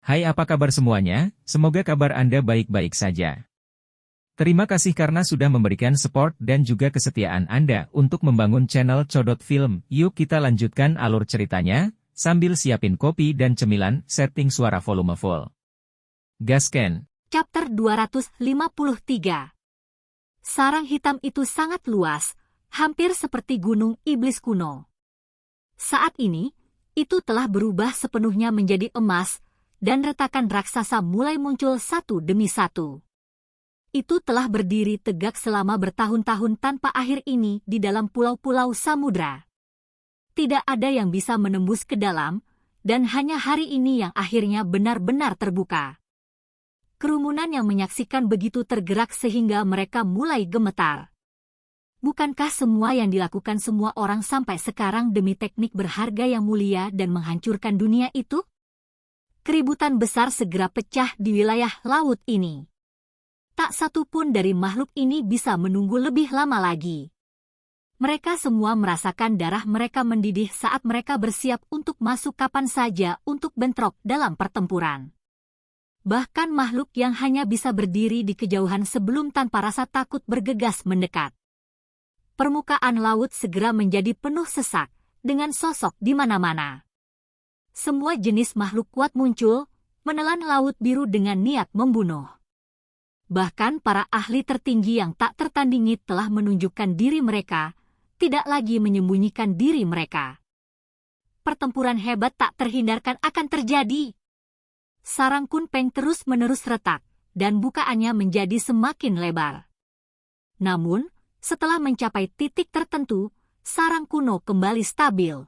Hai, apa kabar semuanya? Semoga kabar Anda baik-baik saja. Terima kasih karena sudah memberikan support dan juga kesetiaan Anda untuk membangun channel Codot Film. Yuk kita lanjutkan alur ceritanya, sambil siapin kopi dan cemilan, setting suara volume full. Gasken. Chapter 253. Sarang hitam itu sangat luas, hampir seperti gunung iblis kuno. Saat ini, itu telah berubah sepenuhnya menjadi emas, dan retakan raksasa mulai muncul satu demi satu. Itu telah berdiri tegak selama bertahun-tahun tanpa akhir ini di dalam pulau-pulau samudra. Tidak ada yang bisa menembus ke dalam, dan hanya hari ini yang akhirnya benar-benar terbuka. Kerumunan yang menyaksikan begitu tergerak sehingga mereka mulai gemetar. Bukankah semua yang dilakukan semua orang sampai sekarang demi teknik berharga yang mulia dan menghancurkan dunia itu? Keributan besar segera pecah di wilayah laut ini. Tak satu pun dari makhluk ini bisa menunggu lebih lama lagi. Mereka semua merasakan darah mereka mendidih saat mereka bersiap untuk masuk kapan saja untuk bentrok dalam pertempuran. Bahkan makhluk yang hanya bisa berdiri di kejauhan sebelum tanpa rasa takut bergegas mendekat. Permukaan laut segera menjadi penuh sesak, dengan sosok di mana-mana. Semua jenis makhluk kuat muncul, menelan laut biru dengan niat membunuh. Bahkan para ahli tertinggi yang tak tertandingi telah menunjukkan diri mereka, tidak lagi menyembunyikan diri mereka. Pertempuran hebat tak terhindarkan akan terjadi. Sarang Kunpeng terus-menerus retak, dan bukaannya menjadi semakin lebar. Namun, setelah mencapai titik tertentu, sarang kuno kembali stabil.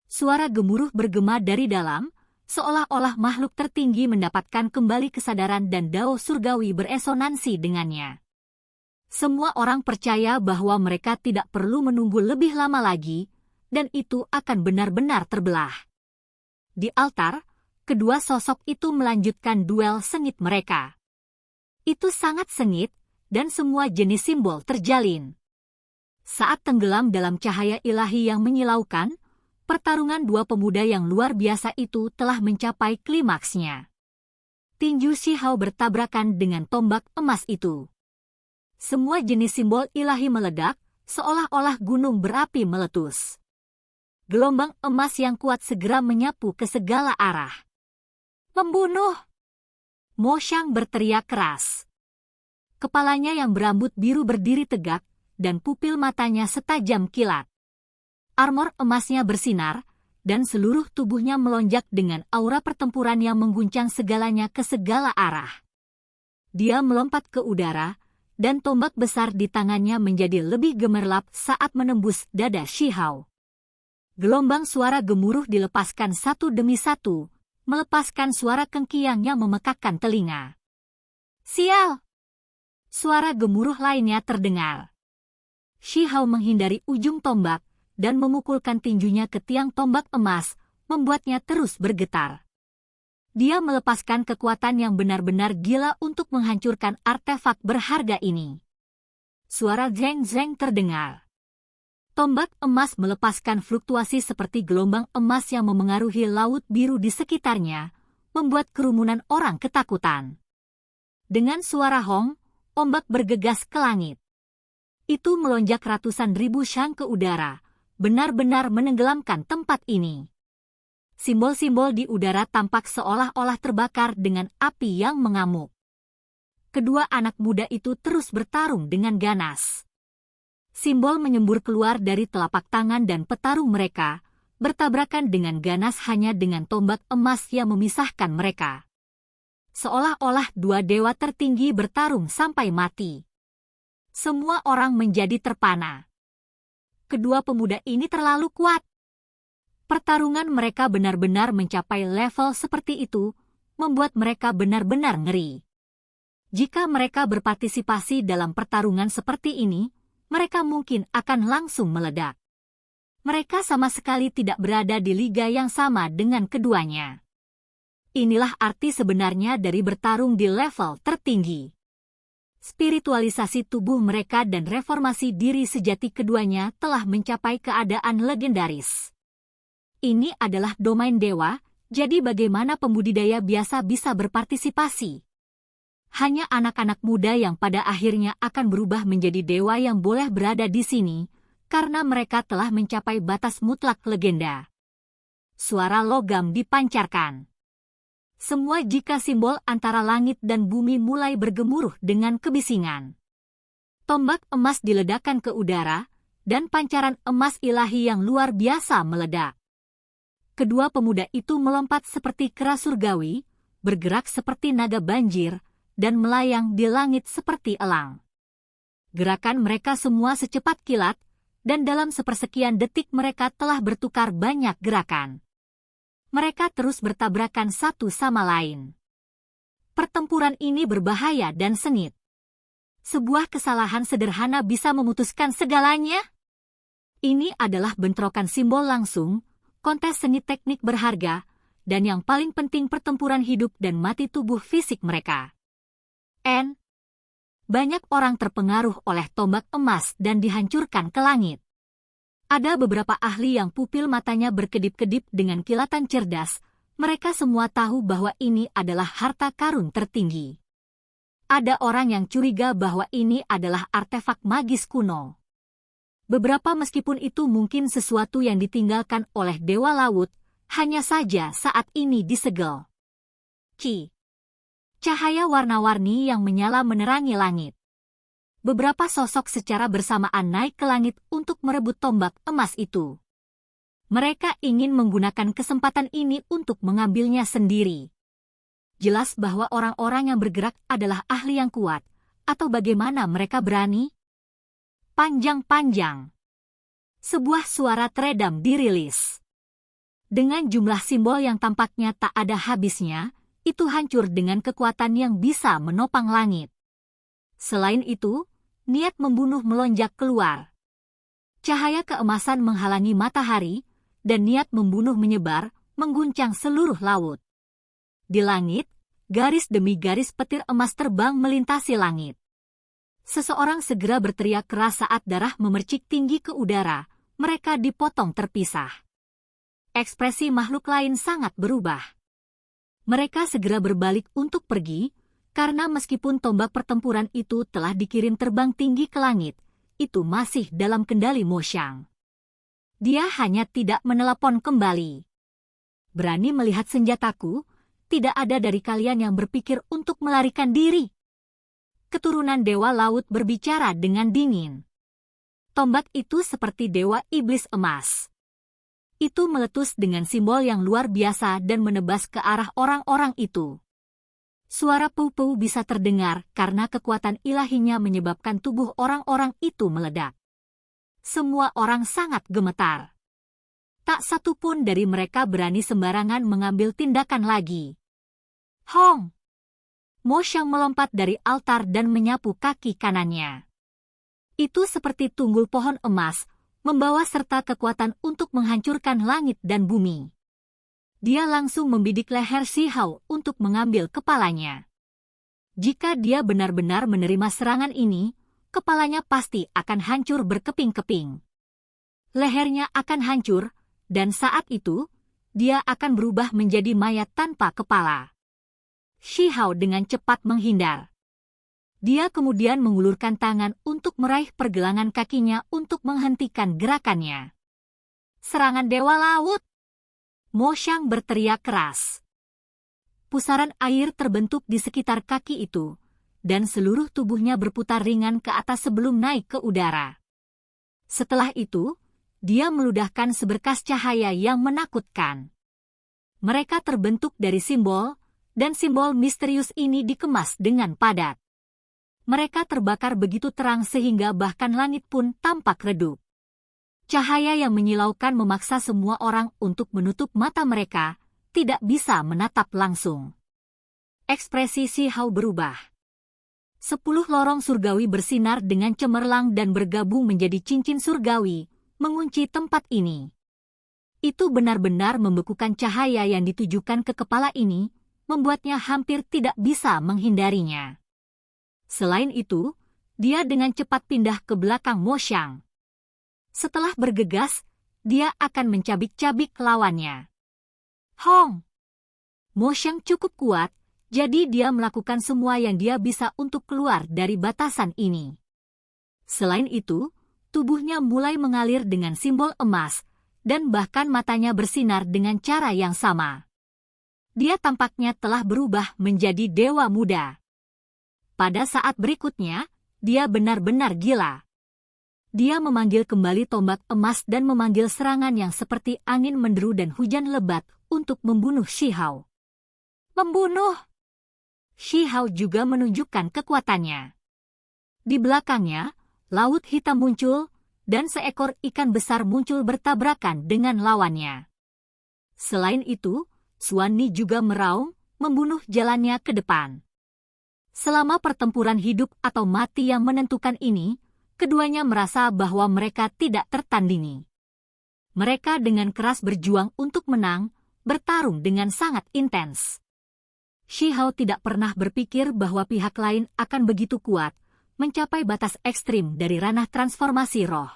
Suara gemuruh bergema dari dalam, seolah-olah makhluk tertinggi mendapatkan kembali kesadaran dan dao surgawi beresonansi dengannya. Semua orang percaya bahwa mereka tidak perlu menunggu lebih lama lagi, dan itu akan benar-benar terbelah. Di altar, kedua sosok itu melanjutkan duel sengit mereka. Itu sangat sengit, dan semua jenis simbol terjalin. Saat tenggelam dalam cahaya ilahi yang menyilaukan, pertarungan dua pemuda yang luar biasa itu telah mencapai klimaksnya. Tinju Shihao bertabrakan dengan tombak emas itu. Semua jenis simbol ilahi meledak, seolah-olah gunung berapi meletus. Gelombang emas yang kuat segera menyapu ke segala arah. Membunuh! Mo Xiang berteriak keras. Kepalanya yang berambut biru berdiri tegak, dan pupil matanya setajam kilat. Armor emasnya bersinar, dan seluruh tubuhnya melonjak dengan aura pertempuran yang mengguncang segalanya ke segala arah. Dia melompat ke udara, dan tombak besar di tangannya menjadi lebih gemerlap saat menembus dada Shihao. Gelombang suara gemuruh dilepaskan satu demi satu, melepaskan suara kengkiang yang memekakkan telinga. Sial! Suara gemuruh lainnya terdengar. Shihao menghindari ujung tombak, dan memukulkan tinjunya ke tiang tombak emas, membuatnya terus bergetar. Dia melepaskan kekuatan yang benar-benar gila untuk menghancurkan artefak berharga ini. Suara zeng-zeng terdengar. Tombak emas melepaskan fluktuasi seperti gelombang emas yang memengaruhi laut biru di sekitarnya, membuat kerumunan orang ketakutan. Dengan suara hong, ombak bergegas ke langit. Itu melonjak ratusan ribu shang ke udara, benar-benar menenggelamkan tempat ini. Simbol-simbol di udara tampak seolah-olah terbakar dengan api yang mengamuk. Kedua anak muda itu terus bertarung dengan ganas. Simbol menyembur keluar dari telapak tangan dan petarung mereka, bertabrakan dengan ganas hanya dengan tombak emas yang memisahkan mereka. Seolah-olah dua dewa tertinggi bertarung sampai mati. Semua orang menjadi terpana. Kedua pemuda ini terlalu kuat. Pertarungan mereka benar-benar mencapai level seperti itu, membuat mereka benar-benar ngeri. Jika mereka berpartisipasi dalam pertarungan seperti ini, mereka mungkin akan langsung meledak. Mereka sama sekali tidak berada di liga yang sama dengan keduanya. Inilah arti sebenarnya dari bertarung di level tertinggi. Spiritualisasi tubuh mereka dan reformasi diri sejati keduanya telah mencapai keadaan legendaris. Ini adalah domain dewa, Jadi bagaimana pembudidaya biasa bisa berpartisipasi? Hanya anak-anak muda yang pada akhirnya akan berubah menjadi dewa yang boleh berada di sini, karena mereka telah mencapai batas mutlak legenda. Suara logam dipancarkan. Semua jika simbol antara langit dan bumi mulai bergemuruh dengan kebisingan. Tombak emas diledakkan ke udara, dan pancaran emas ilahi yang luar biasa meledak. Kedua pemuda itu melompat seperti kera surgawi, bergerak seperti naga banjir, dan melayang di langit seperti elang. Gerakan mereka semua secepat kilat, dan dalam sepersekian detik mereka telah bertukar banyak gerakan. Mereka terus bertabrakan satu sama lain. Pertempuran ini berbahaya dan sengit. Sebuah kesalahan sederhana bisa memutuskan segalanya. Ini adalah bentrokan simbol langsung, kontes seni teknik berharga, dan yang paling penting pertempuran hidup dan mati tubuh fisik mereka. Banyak orang terpengaruh oleh tombak emas dan dihancurkan ke langit. Ada beberapa ahli yang pupil matanya berkedip-kedip dengan kilatan cerdas, mereka semua tahu bahwa ini adalah harta karun tertinggi. Ada orang yang curiga bahwa ini adalah artefak magis kuno. Beberapa meskipun itu mungkin sesuatu yang ditinggalkan oleh Dewa Laut, hanya saja saat ini disegel. Cahaya warna-warni yang menyala menerangi langit. Beberapa sosok secara bersamaan naik ke langit untuk merebut tombak emas itu. Mereka ingin menggunakan kesempatan ini untuk mengambilnya sendiri. Jelas bahwa orang-orang yang bergerak adalah ahli yang kuat, atau bagaimana mereka berani? Panjang-panjang. Sebuah suara teredam dirilis. Dengan jumlah simbol yang tampaknya tak ada habisnya, itu hancur dengan kekuatan yang bisa menopang langit. Selain itu, niat membunuh melonjak keluar. Cahaya keemasan menghalangi matahari, dan niat membunuh menyebar, mengguncang seluruh laut. Di langit, garis demi garis petir emas terbang melintasi langit. Seseorang segera berteriak keras saat darah memercik tinggi ke udara, mereka dipotong terpisah. Ekspresi makhluk lain sangat berubah. Mereka segera berbalik untuk pergi, karena meskipun tombak pertempuran itu telah dikirim terbang tinggi ke langit, itu masih dalam kendali Mo Xiang. Dia hanya tidak menelepon kembali. Berani melihat senjataku? Tidak ada dari kalian yang berpikir untuk melarikan diri. Keturunan Dewa Laut berbicara dengan dingin. Tombak itu seperti Dewa Iblis Emas. Itu meletus dengan simbol yang luar biasa dan menebas ke arah orang-orang itu. Suara pou-pou bisa terdengar karena kekuatan ilahinya menyebabkan tubuh orang-orang itu meledak. Semua orang sangat gemetar. Tak satu pun dari mereka berani sembarangan mengambil tindakan lagi. Hong! Mo Xiang melompat dari altar dan menyapu kaki kanannya. Itu seperti tunggul pohon emas, membawa serta kekuatan untuk menghancurkan langit dan bumi. Dia langsung membidik leher Si Hao untuk mengambil kepalanya. Jika dia benar-benar menerima serangan ini, kepalanya pasti akan hancur berkeping-keping. Lehernya akan hancur, dan saat itu, dia akan berubah menjadi mayat tanpa kepala. Si Hao dengan cepat menghindar. Dia kemudian mengulurkan tangan untuk meraih pergelangan kakinya untuk menghentikan gerakannya. Serangan Dewa Laut! Mo Xiang berteriak keras. Pusaran air terbentuk di sekitar kaki itu, dan seluruh tubuhnya berputar ringan ke atas sebelum naik ke udara. Setelah itu, dia meludahkan seberkas cahaya yang menakutkan. Mereka terbentuk dari simbol, dan simbol misterius ini dikemas dengan padat. Mereka terbakar begitu terang sehingga bahkan langit pun tampak redup. Cahaya yang menyilaukan memaksa semua orang untuk menutup mata mereka, tidak bisa menatap langsung. Ekspresi Si Hao berubah. 10 lorong surgawi bersinar dengan cemerlang dan bergabung menjadi cincin surgawi, mengunci tempat ini. Itu benar-benar membekukan cahaya yang ditujukan ke kepala ini, membuatnya hampir tidak bisa menghindarinya. Selain itu, dia dengan cepat pindah ke belakang Mo Xiang. Setelah bergegas, dia akan mencabik-cabik lawannya. Hong! Mo Xiang cukup kuat, jadi dia melakukan semua yang dia bisa untuk keluar dari batasan ini. Selain itu, tubuhnya mulai mengalir dengan simbol emas, dan bahkan matanya bersinar dengan cara yang sama. Dia tampaknya telah berubah menjadi dewa muda. Pada saat berikutnya, dia benar-benar gila. Dia memanggil kembali tombak emas dan memanggil serangan yang seperti angin menderu dan hujan lebat untuk membunuh Shi Hao. Membunuh! Shi Hao juga menunjukkan kekuatannya. Di belakangnya, laut hitam muncul, dan seekor ikan besar muncul bertabrakan dengan lawannya. Selain itu, Xuan Ni juga meraung, membunuh jalannya ke depan. Selama pertempuran hidup atau mati yang menentukan ini, keduanya merasa bahwa mereka tidak tertandingi. Mereka dengan keras berjuang untuk menang, bertarung dengan sangat intens. Shi Hao tidak pernah berpikir bahwa pihak lain akan begitu kuat, mencapai batas ekstrim dari ranah transformasi roh.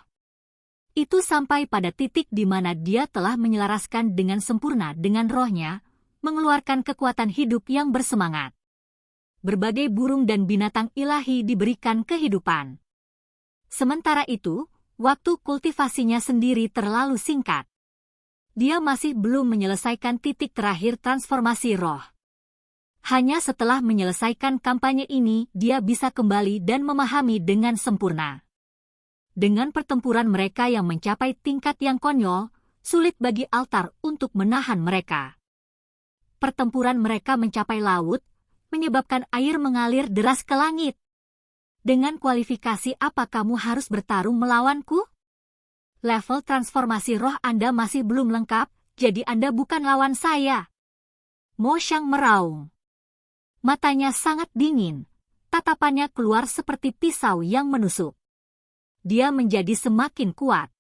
Itu sampai pada titik di mana dia telah menyelaraskan dengan sempurna dengan rohnya, mengeluarkan kekuatan hidup yang bersemangat. Berbagai burung dan binatang ilahi diberikan kehidupan. Sementara itu, waktu kultivasinya sendiri terlalu singkat. Dia masih belum menyelesaikan titik terakhir transformasi roh. Hanya setelah menyelesaikan kampanye ini, dia bisa kembali dan memahami dengan sempurna. Dengan pertempuran mereka yang mencapai tingkat yang konyol, sulit bagi altar untuk menahan mereka. Pertempuran mereka mencapai laut, menyebabkan air mengalir deras ke langit. Dengan kualifikasi apa kamu harus bertarung melawanku? Level transformasi roh Anda masih belum lengkap, jadi Anda bukan lawan saya. Mo Xiang meraung. Matanya sangat dingin, tatapannya keluar seperti pisau yang menusuk. Dia menjadi semakin kuat.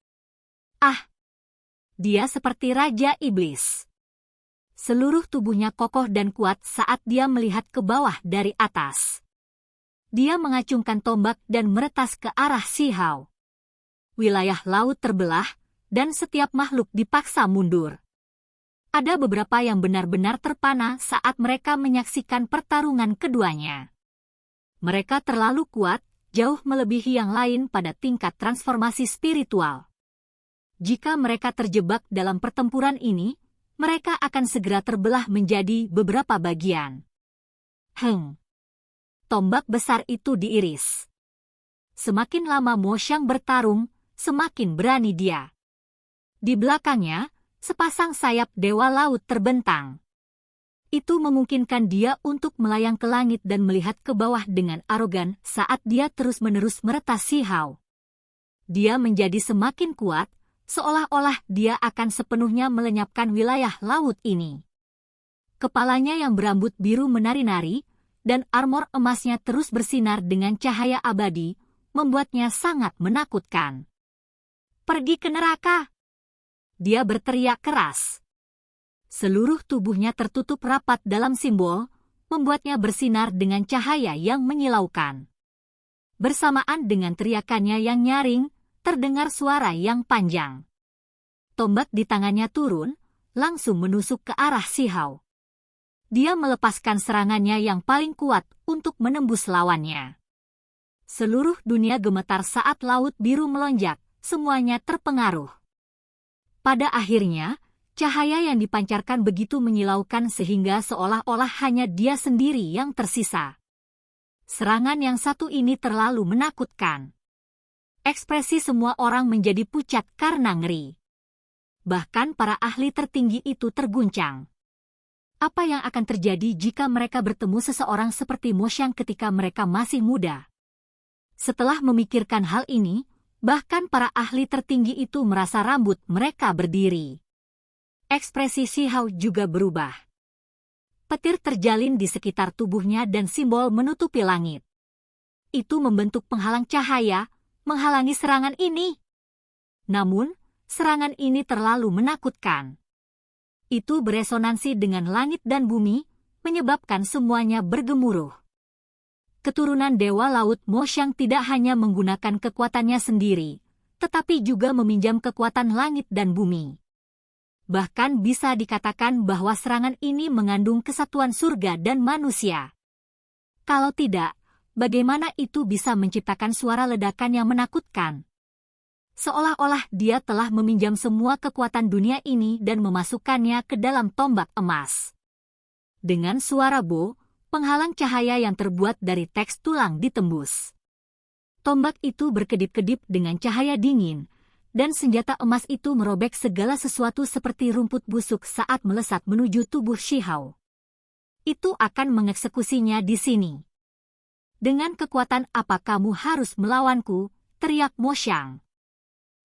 Ah! Dia seperti Raja Iblis. Seluruh tubuhnya kokoh dan kuat saat dia melihat ke bawah dari atas. Dia mengacungkan tombak dan meretas ke arah Shi Hao. Wilayah laut terbelah, dan setiap makhluk dipaksa mundur. Ada beberapa yang benar-benar terpana saat mereka menyaksikan pertarungan keduanya. Mereka terlalu kuat, jauh melebihi yang lain pada tingkat transformasi spiritual. Jika mereka terjebak dalam pertempuran ini, mereka akan segera terbelah menjadi beberapa bagian. Tombak besar itu diiris. Semakin lama Mo Xiang bertarung, semakin berani dia. Di belakangnya, sepasang sayap dewa laut terbentang. Itu memungkinkan dia untuk melayang ke langit dan melihat ke bawah dengan arogan saat dia terus-menerus meretas Shi Hao. Dia menjadi semakin kuat, seolah-olah dia akan sepenuhnya melenyapkan wilayah laut ini. Kepalanya yang berambut biru menari-nari, dan armor emasnya terus bersinar dengan cahaya abadi, membuatnya sangat menakutkan. Pergi ke neraka! Dia berteriak keras. Seluruh tubuhnya tertutup rapat dalam simbol, membuatnya bersinar dengan cahaya yang menyilaukan. Bersamaan dengan teriakannya yang nyaring, terdengar suara yang panjang. Tombak di tangannya turun, langsung menusuk ke arah Shi Hao. Dia melepaskan serangannya yang paling kuat untuk menembus lawannya. Seluruh dunia gemetar saat laut biru melonjak, semuanya terpengaruh. Pada akhirnya, cahaya yang dipancarkan begitu menyilaukan sehingga seolah-olah hanya dia sendiri yang tersisa. Serangan yang satu ini terlalu menakutkan. Ekspresi semua orang menjadi pucat karena ngeri. Bahkan para ahli tertinggi itu terguncang. Apa yang akan terjadi jika mereka bertemu seseorang seperti Mo Xiang ketika mereka masih muda? Setelah memikirkan hal ini, bahkan para ahli tertinggi itu merasa rambut mereka berdiri. Ekspresi Shi Hao juga berubah. Petir terjalin di sekitar tubuhnya dan simbol menutupi langit. Itu membentuk penghalang cahaya, menghalangi serangan ini. Namun, serangan ini terlalu menakutkan. Itu beresonansi dengan langit dan bumi, menyebabkan semuanya bergemuruh. Keturunan Dewa Laut Mo Xiang tidak hanya menggunakan kekuatannya sendiri, tetapi juga meminjam kekuatan langit dan bumi. Bahkan bisa dikatakan bahwa serangan ini mengandung kesatuan surga dan manusia. Kalau tidak, bagaimana itu bisa menciptakan suara ledakan yang menakutkan? Seolah-olah dia telah meminjam semua kekuatan dunia ini dan memasukkannya ke dalam tombak emas. Dengan suara bo, penghalang cahaya yang terbuat dari teks tulang ditembus. Tombak itu berkedip-kedip dengan cahaya dingin, dan senjata emas itu merobek segala sesuatu seperti rumput busuk saat melesat menuju tubuh Shihao. Itu akan mengeksekusinya di sini. Dengan kekuatan apa kamu harus melawanku, teriak Mo Xiang.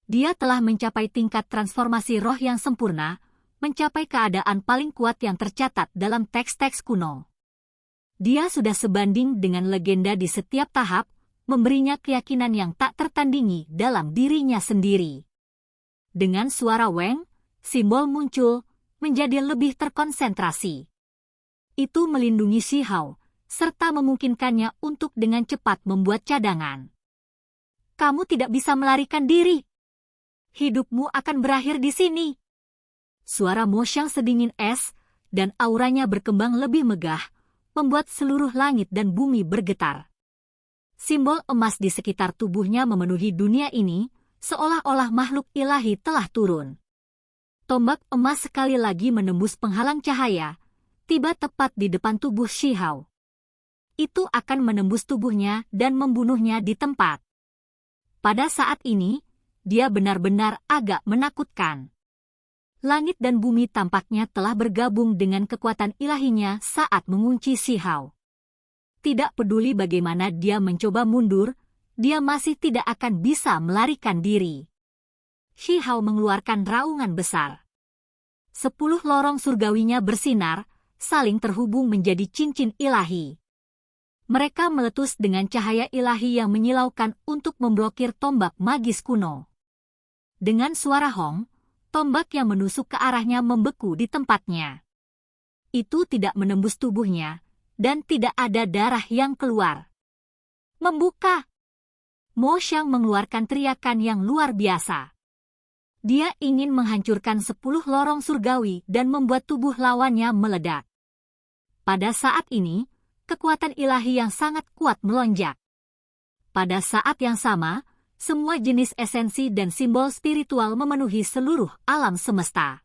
Dia telah mencapai tingkat transformasi roh yang sempurna, mencapai keadaan paling kuat yang tercatat dalam teks-teks kuno. Dia sudah sebanding dengan legenda di setiap tahap, memberinya keyakinan yang tak tertandingi dalam dirinya sendiri. Dengan suara Weng, simbol muncul, menjadi lebih terkonsentrasi. Itu melindungi Shihao, serta memungkinkannya untuk dengan cepat membuat cadangan. Kamu tidak bisa melarikan diri. Hidupmu akan berakhir di sini. Suara Mo Xiang sedingin es, dan auranya berkembang lebih megah, membuat seluruh langit dan bumi bergetar. Simbol emas di sekitar tubuhnya memenuhi dunia ini, seolah-olah makhluk ilahi telah turun. Tombak emas sekali lagi menembus penghalang cahaya, tiba tepat di depan tubuh Shihao. Itu akan menembus tubuhnya dan membunuhnya di tempat. Pada saat ini, dia benar-benar agak menakutkan. Langit dan bumi tampaknya telah bergabung dengan kekuatan ilahinya saat mengunci Shihao. Tidak peduli bagaimana dia mencoba mundur, dia masih tidak akan bisa melarikan diri. Shihao mengeluarkan raungan besar. 10 lorong surgawinya bersinar, saling terhubung menjadi cincin ilahi. Mereka meletus dengan cahaya ilahi yang menyilaukan untuk memblokir tombak magis kuno. Dengan suara hong, tombak yang menusuk ke arahnya membeku di tempatnya. Itu tidak menembus tubuhnya, dan tidak ada darah yang keluar. Membuka! Mo Xiang mengeluarkan teriakan yang luar biasa. Dia ingin menghancurkan 10 lorong surgawi dan membuat tubuh lawannya meledak. Pada saat ini, kekuatan ilahi yang sangat kuat melonjak. Pada saat yang sama, semua jenis esensi dan simbol spiritual memenuhi seluruh alam semesta.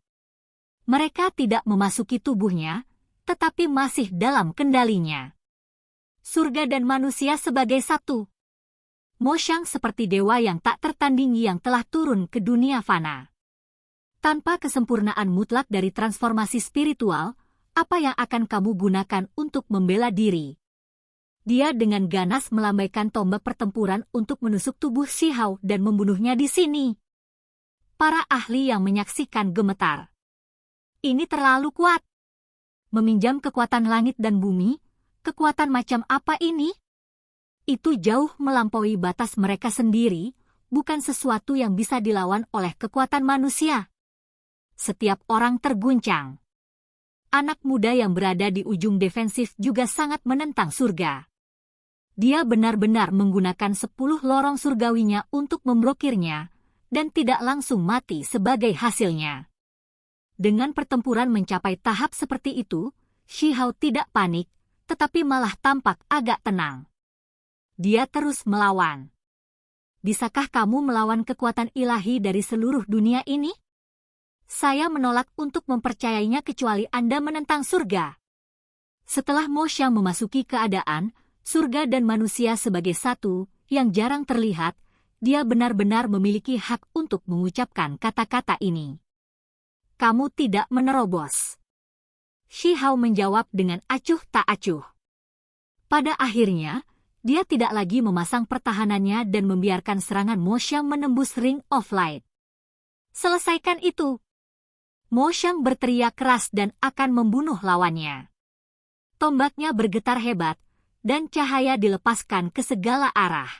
Mereka tidak memasuki tubuhnya, tetapi masih dalam kendalinya. Surga dan manusia sebagai satu. Mo Xiang seperti dewa yang tak tertandingi yang telah turun ke dunia fana. Tanpa kesempurnaan mutlak dari transformasi spiritual, apa yang akan kamu gunakan untuk membela diri? Dia dengan ganas melambaikan tombak pertempuran untuk menusuk tubuh Shihao dan membunuhnya di sini. Para ahli yang menyaksikan gemetar. Ini terlalu kuat. Meminjam kekuatan langit dan bumi, kekuatan macam apa ini? Itu jauh melampaui batas mereka sendiri, bukan sesuatu yang bisa dilawan oleh kekuatan manusia. Setiap orang terguncang. Anak muda yang berada di ujung defensif juga sangat menentang surga. Dia benar-benar menggunakan 10 lorong surgawinya untuk memblokirnya, dan tidak langsung mati sebagai hasilnya. Dengan pertempuran mencapai tahap seperti itu, Shihao tidak panik, tetapi malah tampak agak tenang. Dia terus melawan. Bisakah kamu melawan kekuatan ilahi dari seluruh dunia ini? Saya menolak untuk mempercayainya kecuali Anda menentang surga. Setelah Mo Xiang memasuki keadaan, surga dan manusia sebagai satu, yang jarang terlihat, dia benar-benar memiliki hak untuk mengucapkan kata-kata ini. Kamu tidak menerobos. Shihao menjawab dengan acuh tak acuh. Pada akhirnya, dia tidak lagi memasang pertahanannya dan membiarkan serangan Mo Xiang menembus Ring of Light. Selesaikan itu. Mo Xiang berteriak keras dan akan membunuh lawannya. Tombaknya bergetar hebat, dan cahaya dilepaskan ke segala arah.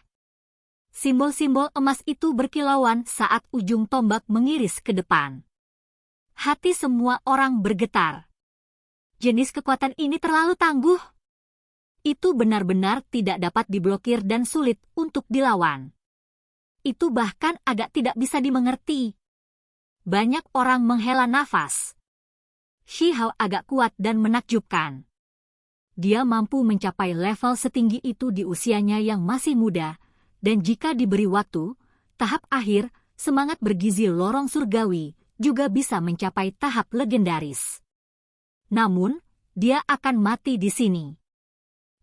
Simbol-simbol emas itu berkilauan saat ujung tombak mengiris ke depan. Hati semua orang bergetar. Jenis kekuatan ini terlalu tangguh. Itu benar-benar tidak dapat diblokir dan sulit untuk dilawan. Itu bahkan agak tidak bisa dimengerti. Banyak orang menghela nafas. Shi Hao agak kuat dan menakjubkan. Dia mampu mencapai level setinggi itu di usianya yang masih muda, dan jika diberi waktu, tahap akhir, semangat bergizi lorong surgawi, juga bisa mencapai tahap legendaris. Namun, dia akan mati di sini.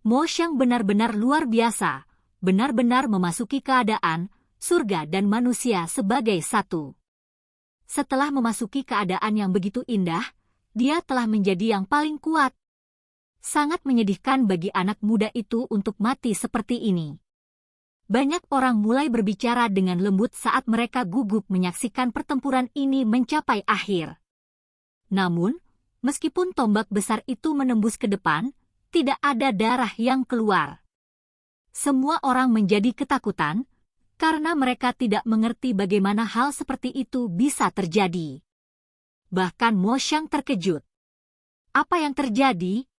Mo Xiang benar-benar luar biasa, benar-benar memasuki keadaan, surga dan manusia sebagai satu. Setelah memasuki keadaan yang begitu indah, dia telah menjadi yang paling kuat. Sangat menyedihkan bagi anak muda itu untuk mati seperti ini. Banyak orang mulai berbicara dengan lembut saat mereka gugup menyaksikan pertempuran ini mencapai akhir. Namun, meskipun tombak besar itu menembus ke depan, tidak ada darah yang keluar. Semua orang menjadi ketakutan, karena mereka tidak mengerti bagaimana hal seperti itu bisa terjadi. Bahkan Mo Xiang terkejut. Apa yang terjadi?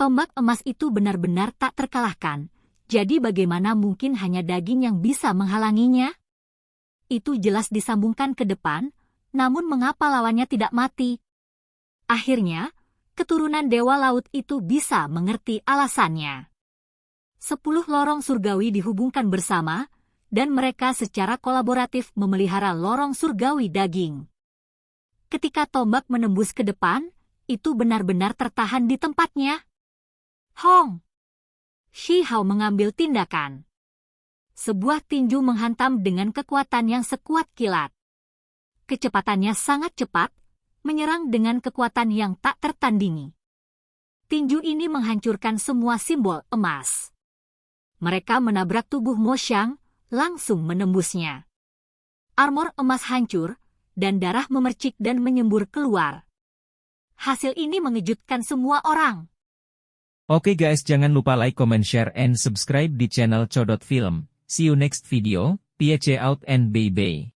Tombak emas itu benar-benar tak terkalahkan, jadi bagaimana mungkin hanya daging yang bisa menghalanginya? Itu jelas disambungkan ke depan, namun mengapa lawannya tidak mati? Akhirnya, keturunan Dewa Laut itu bisa mengerti alasannya. 10 lorong surgawi dihubungkan bersama, dan mereka secara kolaboratif memelihara lorong surgawi daging. Ketika tombak menembus ke depan, itu benar-benar tertahan di tempatnya. Hong! Shi Hao mengambil tindakan. Sebuah tinju menghantam dengan kekuatan yang sekuat kilat. Kecepatannya sangat cepat, menyerang dengan kekuatan yang tak tertandingi. Tinju ini menghancurkan semua simbol emas. Mereka menabrak tubuh Mo Xiang, langsung menembusnya. Armor emas hancur, dan darah memercik dan menyembur keluar. Hasil ini mengejutkan semua orang. Oke guys, jangan lupa like, comment, share, and subscribe di channel Codot Film. See you next video, peace out and bye-bye.